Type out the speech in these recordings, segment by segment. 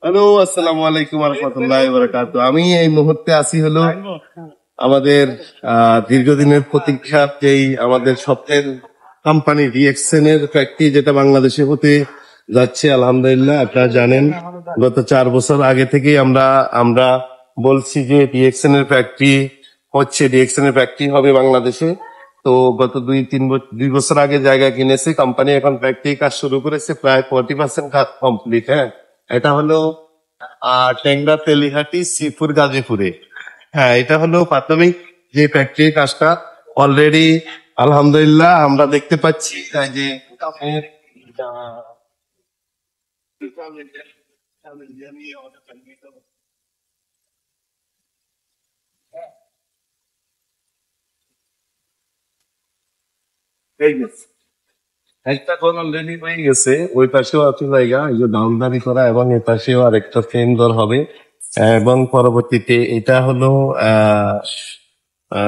Hello, আসসালামু আলাইকুম ওয়া রাহমাতুল্লাহি ওয়া বারাকাতুহু। আমি এই মুহূর্তে আছি হলো আমাদের দীর্ঘদিনের প্রতীক্ষা যেই আমাদের স্বপ্নের কোম্পানি ডিএক্সএন এর ফ্যাক্টরি, যেটা বাংলাদেশে হতে যাচ্ছে। আলহামদুলিল্লাহ, আপনারা জানেন গত 4 বছর আগে থেকেই আমরা বলছি যে ডিএক্সএন এর ফ্যাক্টরি হচ্ছে, ডিএক্সএন এর ফ্যাক্টরি হবে বাংলাদেশে। তো গত 2 বছর আগে জায়গা কিনেছে কোম্পানি, এখন ফ্যাক্টরি কাজ শুরু করেছে, প্রায় 40% কাজ কমপ্লিট। হ্যাঁ, এটা হলো টেংরা তেলিহাটি শ্রীপুর গাজীপুরে। হ্যাঁ, এটা হলো প্রাথমিক যে ফ্যাক্টরির কাজটা অলরেডি আলহামদুলিল্লাহ আমরা দেখতে পাচ্ছি। তাই যে একটা কোন অলরেডি হয়ে গেছে, ওই পাশেও আছে জায়গা এই যে দাউলদারি করা, এবং এ পাশেও আরেকটা কেন্দ্র হবে। এবং পরবর্তীতে এটা হলো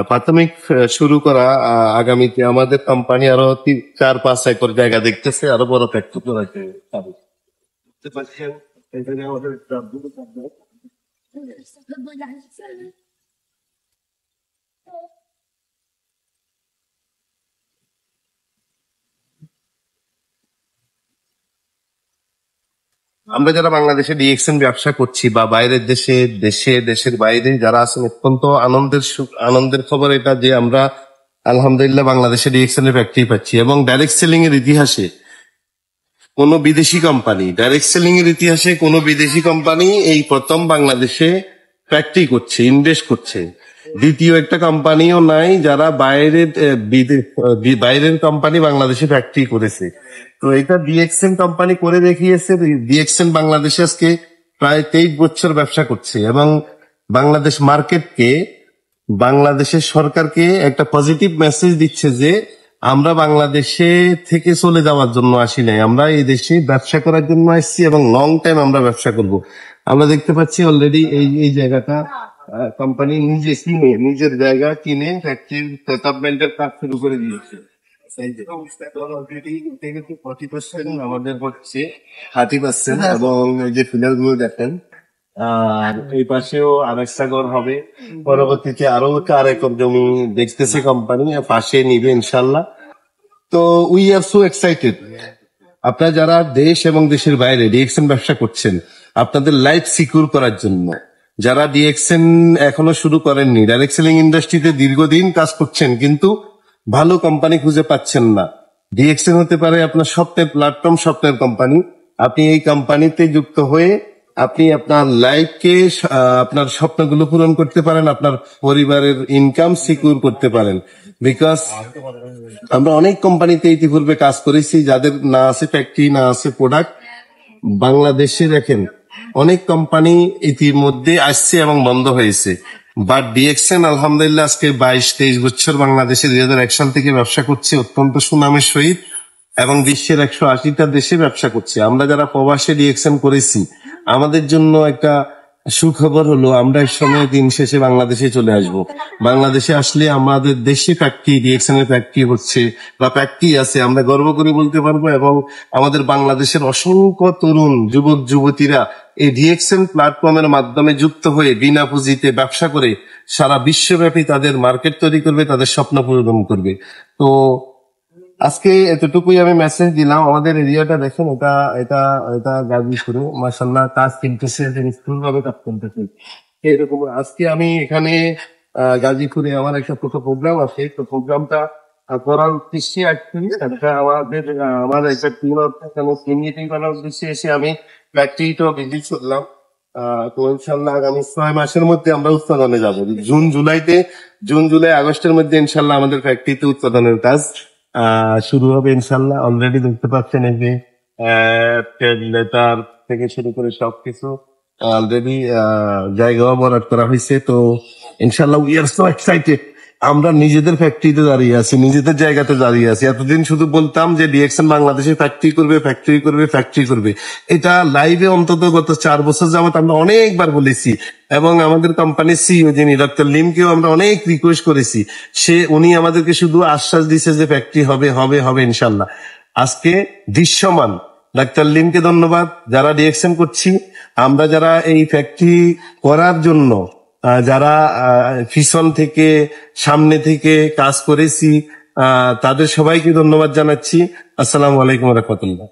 প্রাথমিক শুরু করা। আগামীতে আমাদের কোম্পানি আরো 4-5 একর জায়গা দেখতেছে আরো বড় ফ্যাক্টরি করাতে পারে। বুঝতে পারছেন? এখানে আমাদের আমরা যারা বাংলাদেশে ডিএক্সএন ব্যবসা করছি বা বাইরের দেশের বাইরে যারা আছেন, অত্যন্ত আনন্দের খবর এটা যে আমরা আলহামদুলিল্লাহ বাংলাদেশে ডিএক্সএন এর ফ্যাক্টরি পাচ্ছি। এবং ডাইরেক্ট সেলিং এর ইতিহাসে কোনো বিদেশি কোম্পানি এই প্রথম বাংলাদেশে ফ্যাক্টরি করছে, ইনভেস্ট করছে। দ্বিতীয় একটা কোম্পানিও নাই যারা বাইরের কোম্পানি বাংলাদেশে ফ্যাক্টরি করেছে। তো এটা ডিএক্সএন কোম্পানি করে দেখিয়েছে। ডিএক্সএন বাংলাদেশে আজকে প্রায় 23 বছর ব্যবসা করছে, এবং বাংলাদেশের সরকারকে একটা পজিটিভ মেসেজ দিচ্ছে যে আমরা বাংলাদেশে থেকে চলে যাওয়ার জন্য আসি নাই, আমরা এই দেশে ব্যবসা করার জন্য আসছি, এবং লং টাইম আমরা ব্যবসা করব। আমরা দেখতে পাচ্ছি অলরেডি এই জায়গাটা কোম্পানি নিজের জায়গা কিনে ফ্যাক্টরি সেটআপমেন্টের কাজ শুরু করে দিয়েছে। অলরেডি 40% আমাদের হচ্ছে 30%, এবং এই যে ফিলার গুলো দেখেন, আর এই পাশেও আরেকটা ঘর হবে। পরবর্তীতে আরো 4 একর জমি দেখতেছে কোম্পানি, পাশে নিবে ইনশাল্লাহ। তো উই আর সো এক্সাইটেড। আপনারা যারা দেশ এবং দেশের বাইরে ডিএক্সএন ব্যবসা করছেন, আপনাদের লাইফ সিকিউর করার জন্য, যারা ডিএক্সএন এখনো শুরু করেননি, ডাইরেক্ট সেলিং ইন্ডাস্ট্রিতে দীর্ঘদিন কাজ করছেন কিন্তু ভালো কোম্পানি খুঁজে পাচ্ছেন না, ডিএক্সএন হতে পারে আপনার স্বপ্নের প্ল্যাটফর্ম, স্বপ্নের কোম্পানি। আপনি এই কোম্পানিতে যুক্ত হয়ে আপনি আপনার লাইফকে, আপনার স্বপ্নগুলো পূরণ করতে পারেন, আপনার পরিবারের ইনকাম সিকিউর করতে পারেন। বিকজ আমরা অনেক কোম্পানিতে ইতিপূর্বে কাজ করেছি যাদের না আছে ফ্যাক্টরি, না আছে প্রোডাক্ট। বাংলাদেশে দেখেন অনেক কোম্পানি ইতিমধ্যে আসছে এবং বন্ধ হয়েছে, বাট ডিএক্সএন আলহামদুলিল্লাহ আজকে 22-23 বছর বাংলাদেশে 2001 সাল থেকে ব্যবসা করছে অত্যন্ত সুনামের সহিত, এবং বিশ্বের 180টা দেশে ব্যবসা করছে। আমরা যারা প্রবাসে ডিএক্সএন করেছি, আমাদের জন্য একটা সুখবর হলো আমরা এই সময় দিন শেষে বাংলাদেশে চলে আসব। বাংলাদেশে আসলে আমাদের দেশে ফ্যাক্টরি, ডিএক্সএন এর ফ্যাক্টরি হচ্ছে বা ফ্যাক্টরি আছে, আমরা গর্ব করে বলতে পারবো। এবং আমাদের বাংলাদেশের অসংখ্য তরুণ যুবক যুবতীরা এই ডিএক্সএন প্ল্যাটফর্মের মাধ্যমে যুক্ত হয়ে বিনা পুঁজিতে ব্যবসা করে সারা বিশ্বব্যাপী তাদের মার্কেট তৈরি করবে, তাদের স্বপ্ন পূরণ করবে। তো আজকে এতটুকুই আমি মেসেজ দিলাম। আমাদের এরিয়াটা দেখেন, এটা এটা এটা গাজীপুরে মাশাআল্লাহ কাজ কিনতেছে, স্কুল ভাবে কাজ করতেছে এরকম। আজকে আমি এখানে গাজীপুরে আমার একটা ছোট প্রোগ্রাম আছে, তো প্রোগ্রামটা করার উদ্দেশ্যে আমার একটা টিম মিটিং করার উদ্দেশ্যে এসে আমি ফ্যাক্টরিটা ভিজিট করলাম। তো ইনশাল্লাহ আগামী 6 মাসের মধ্যে আমরা উৎপাদনে যাবো। জুন জুলাই আগস্টের মধ্যে ইনশাল্লাহ আমাদের ফ্যাক্টরিতে উৎপাদনের কাজ শুরু হবে ইনশাল্লাহ। অলরেডি দেখতে পাচ্ছেন এই যে লেটার থেকে শুরু করে সবকিছু অলরেডি জায়গাও বরাদ করা হয়েছে। তো ইনশাল্লাহ উই আর সো এক্সাইটেড। আমরা নিজেদের ফ্যাক্টরিতে দাঁড়িয়ে আছি, নিজেদের জায়গাতে দাঁড়িয়ে আছি। এতদিন শুধু বলতাম যে ডিএক্সএন বাংলাদেশে ফ্যাক্টরি করবে। এটা লাইভে অন্তত গত 4 বছর যাবত আমরা অনেকবার বলেছি, এবং আমাদের কোম্পানির সিইও যিনি ডক্টর লিমকেও আমরা অনেক রিকোয়েস্ট করেছি। উনি আমাদেরকে শুধু আশ্বাস দিছে যে ফ্যাক্টরি হবে ইনশাল্লাহ। আজকে দৃশ্যমান ডাক্তার লিমকে ধন্যবাদ, যারা ডিরেকশন করছি, আমরা যারা এই ফ্যাক্টরি করার জন্য যারা পিছন থেকে সামনে থেকে কাজ করেছি, তাদের সবাইকে ধন্যবাদ জানাচ্ছি। আসসালামু আলাইকুম রহমতুল্লাহ।